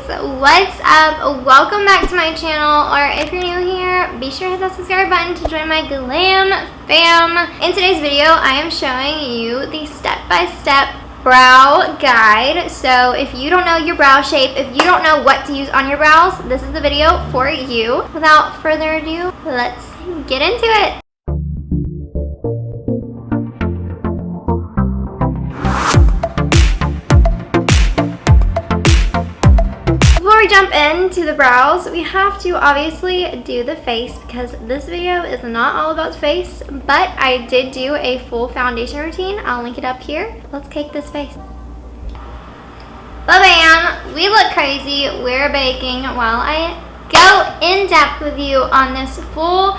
What's up? Welcome back to my channel, or if you're new here, be sure to hit that subscribe button to join my glam fam. In today's video, I am showing you the step-by-step brow guide. So if you don't know your brow shape, if you don't know what to use on your brows, this is the video for you. Without further ado, let's get into it. Before we jump into the brows, we have to obviously do the face because this video is not all about the face, but I did do a full foundation routine. I'll link it up here. Let's cake this face. Ba-bam! We look crazy. We're baking while I go in depth with you on this full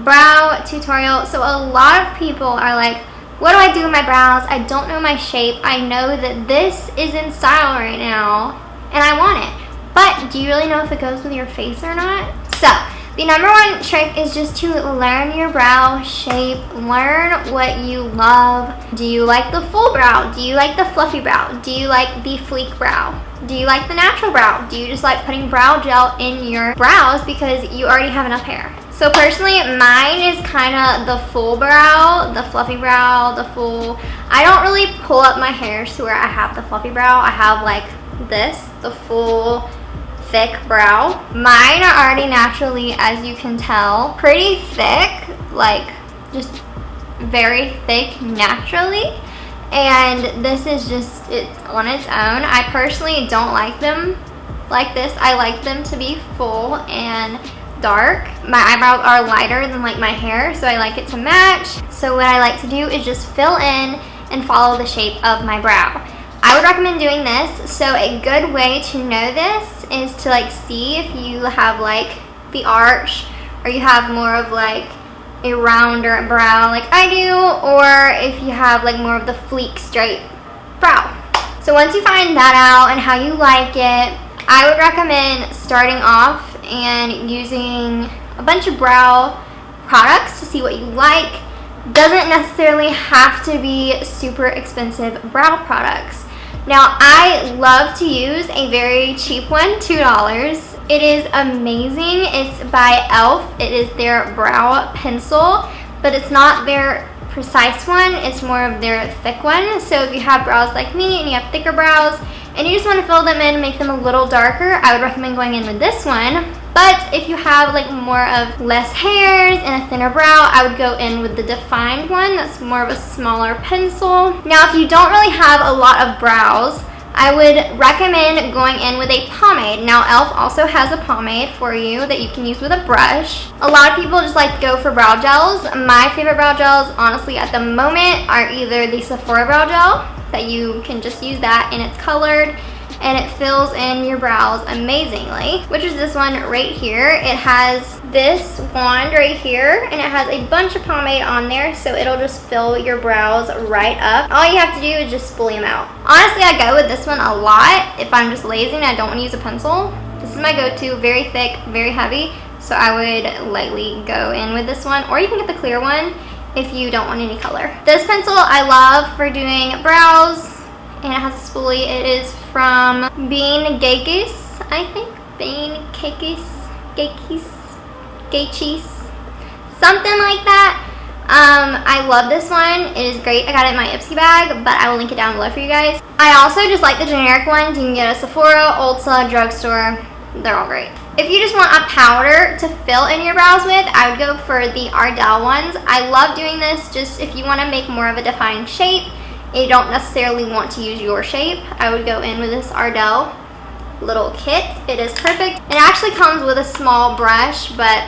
brow tutorial. So a lot of people are like, what do I do with my brows? I don't know my shape. I know that this is in style right now and I want it. But do you really know if it goes with your face or not? So the #1 trick is just to learn your brow shape, learn what you love. Do you like the full brow? Do you like the fluffy brow? Do you like the fleek brow? Do you like the natural brow? Do you just like putting brow gel in your brows because you already have enough hair? So personally, mine is kind of the full brow, the fluffy brow, the full. I don't really pull up my hairs to where I have the fluffy brow. I have like this, the full thick brow. Mine are already naturally, as you can tell, pretty thick, like just very thick naturally, and this is just it on its own. I personally don't like them like this. I like them to be full and dark. My eyebrows are lighter than like my hair, so I like it to match. So what I like to do is just fill in and follow the shape of my brow. I would recommend doing this. So a good way to know this is to like see if you have like the arch or you have more of like a rounder brow like I do, or if you have like more of the fleek straight brow. So once you find that out and how you like it, I would recommend starting off and using a bunch of brow products to see what you like. Doesn't necessarily have to be super expensive brow products. Now, I love to use a very cheap one, $2. It is amazing. It's by e.l.f. It is their brow pencil, but it's not their precise one. It's more of their thick one. So if you have brows like me and you have thicker brows and you just want to fill them in and make them a little darker, I would recommend going in with this one. But if you have like more of less hairs and a thinner brow, I would go in with the defined one. That's more of a smaller pencil. Now, if you don't really have a lot of brows, I would recommend going in with a pomade. Now, e.l.f. also has a pomade for you that you can use with a brush. A lot of people just like to go for brow gels. My favorite brow gels, honestly, at the moment are either the Sephora brow gel, that you can just use that and it's colored and it fills in your brows amazingly, which is this one right here. It has this wand right here and it has a bunch of pomade on there, so it'll just fill your brows right up. All you have to do is just spoolie them out. Honestly, I go with this one a lot if I'm just lazy and I don't want to use a pencil. This is my go-to, very thick, very heavy, so I would lightly go in with this one, or you can get the clear one if you don't want any color. This pencil I love for doing brows, and it has a spoolie. It is from Bean Gakis, I think. Bean Gakis, something like that. I love this one. It is great. I got it in my Ipsy bag, but I will link it down below for you guys. I also just like the generic ones. You can get at Sephora, Ulta, drugstore. They're all great. If you just want a powder to fill in your brows with, I would go for the Ardell ones. I love doing this just if you want to make more of a defined shape. You don't necessarily want to use your shape. I would go in with this Ardell little kit. It is perfect. It actually comes with a small brush, but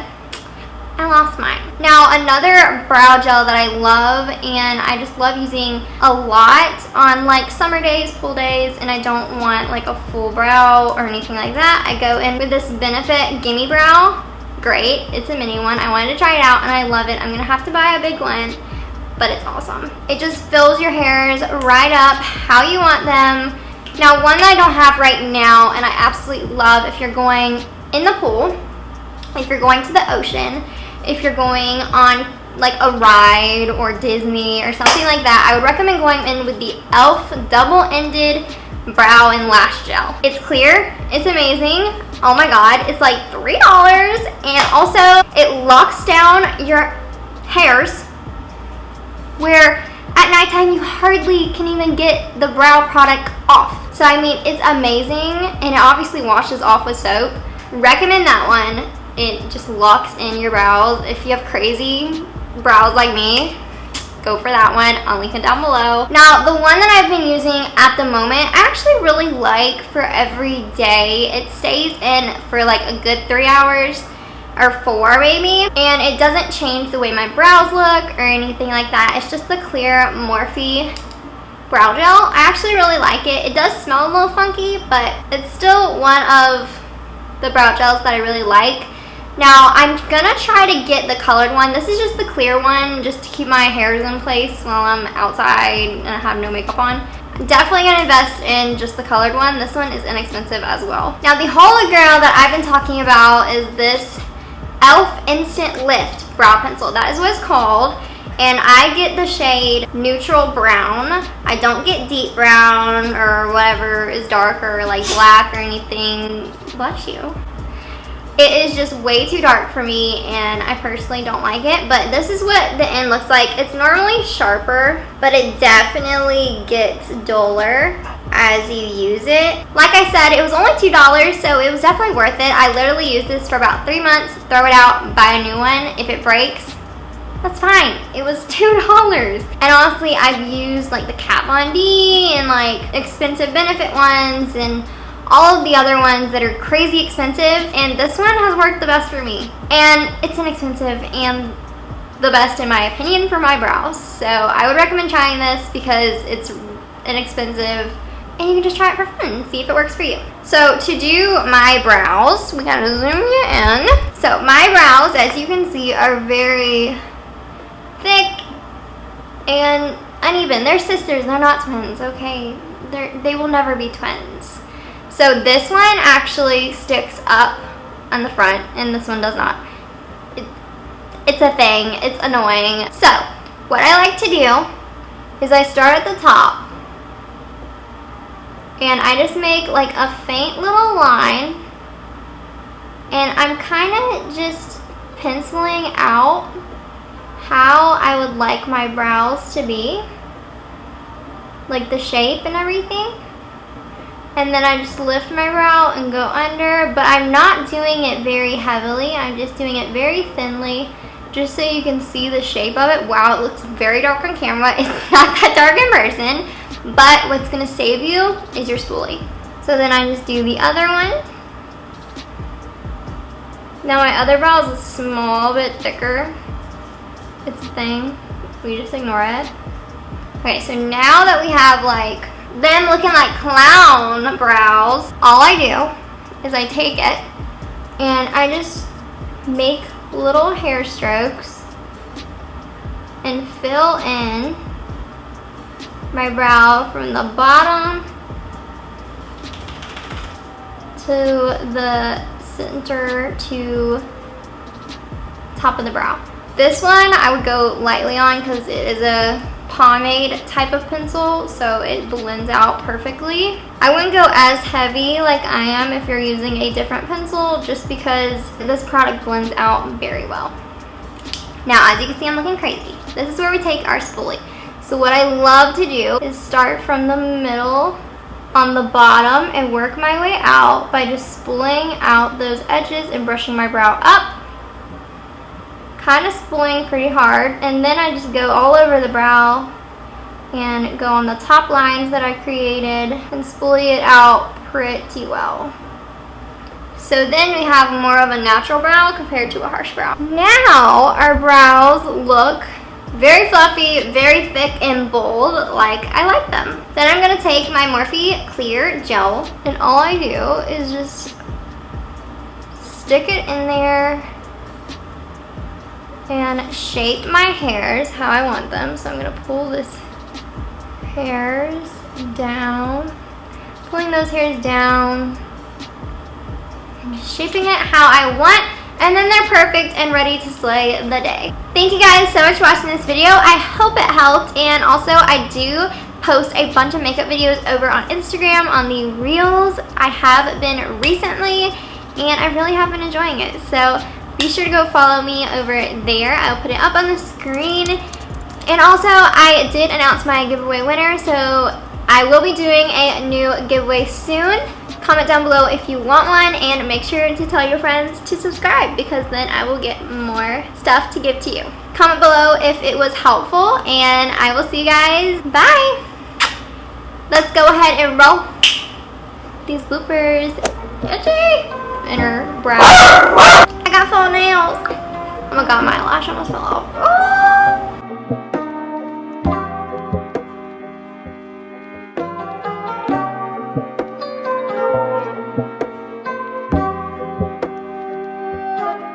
I lost mine. Now, another brow gel that I love, and I just love using a lot on like summer days, pool days, and I don't want like a full brow or anything like that. I go in with this Benefit Gimme Brow. Great. It's a mini one. I wanted to try it out and I love it. I'm gonna have to buy a big one, but it's awesome. It just fills your hairs right up how you want them. Now, one that I don't have right now and I absolutely love if you're going in the pool, if you're going to the ocean, if you're going on like a ride or Disney or something like that, I would recommend going in with the e.l.f. double-ended brow and lash gel. It's clear, it's amazing. Oh my god, it's like $3, and also it locks down your hairs where at nighttime you hardly can even get the brow product off. So I mean, it's amazing, and it obviously washes off with soap. Recommend that one. It just locks in your brows. If you have crazy brows like me, go for that one. I'll link it down below. Now, the one that I've been using at the moment, I actually really like for every day. It stays in for like a good 3 hours or 4 maybe, and it doesn't change the way my brows look or anything like that. It's just the clear Morphe brow gel. I actually really like it. It does smell a little funky, but it's still one of the brow gels that I really like. Now, I'm gonna try to get the colored one. This is just the clear one, just to keep my hairs in place while I'm outside and I have no makeup on. Definitely gonna invest in just the colored one. This one is inexpensive as well. Now, the holy grail that I've been talking about is this e.l.f. Instant Lift Brow Pencil. That is what it's called. And I get the shade Neutral Brown. I don't get deep brown or whatever is darker, like black or anything. Bless you. It is just way too dark for me, and I personally don't like it, but this is what the end looks like. It's normally sharper, but it definitely gets duller as you use it. Like I said, it was only $2, so it was definitely worth it. I literally used this for about 3 months, throw it out, buy a new one. If it breaks, that's fine. It was $2. And honestly, I've used like the Kat Von D and like expensive Benefit ones and all of the other ones that are crazy expensive, and this one has worked the best for me. And it's inexpensive and the best in my opinion for my brows. So I would recommend trying this because it's inexpensive and you can just try it for fun and see if it works for you. So to do my brows, we gotta zoom you in. So my brows, as you can see, are very thick and uneven. They're sisters, they're not twins, okay? They will never be twins. So this one actually sticks up on the front and this one does not. It's a thing, it's annoying. So what I like to do is I start at the top and I just make like a faint little line, and I'm kind of just penciling out how I would like my brows to be, like the shape and everything. And then I just lift my brow and go under, but I'm not doing it very heavily. I'm just doing it very thinly, just so you can see the shape of it. Wow, it looks very dark on camera. It's not that dark in person, but what's gonna save you is your spoolie. So then I just do the other one. Now my other brow is a small bit thicker. It's a thing. We just ignore it. Okay, so now that we have like them looking like clown brows, all I do is I take it and I just make little hair strokes and fill in my brow from the bottom to the center to top of the brow. This one I would go lightly on because it is a pomade type of pencil, so it blends out perfectly. I wouldn't go as heavy like I am if you're using a different pencil, just because this product blends out very well. Now, as you can see, I'm looking crazy. This is where we take our spoolie. So what I love to do is start from the middle on the bottom and work my way out by just spooling out those edges and brushing my brow up. Kind of spooling pretty hard, and then I just go all over the brow and go on the top lines that I created and spoolie it out pretty well. So then we have more of a natural brow compared to a harsh brow. Now our brows look very fluffy, very thick and bold, like I like them. Then I'm gonna take my Morphe clear gel, and all I do is just stick it in there and shape my hairs how I want them. So I'm gonna pull this hairs down, pulling those hairs down, and just shaping it how I want, and then they're perfect and ready to slay the day. Thank you guys so much for watching this video. I hope it helped, and also I do post a bunch of makeup videos over on Instagram on the Reels. I have been recently, and I really have been enjoying it. So be sure to go follow me over there. I'll put it up on the screen. And also, I did announce my giveaway winner, so I will be doing a new giveaway soon. Comment down below if you want one, and make sure to tell your friends to subscribe, because then I will get more stuff to give to you. Comment below if it was helpful, and I will see you guys. Bye! Let's go ahead and roll these bloopers. Itchy! In her brow. I got full nails. Oh my god, my lash almost fell off.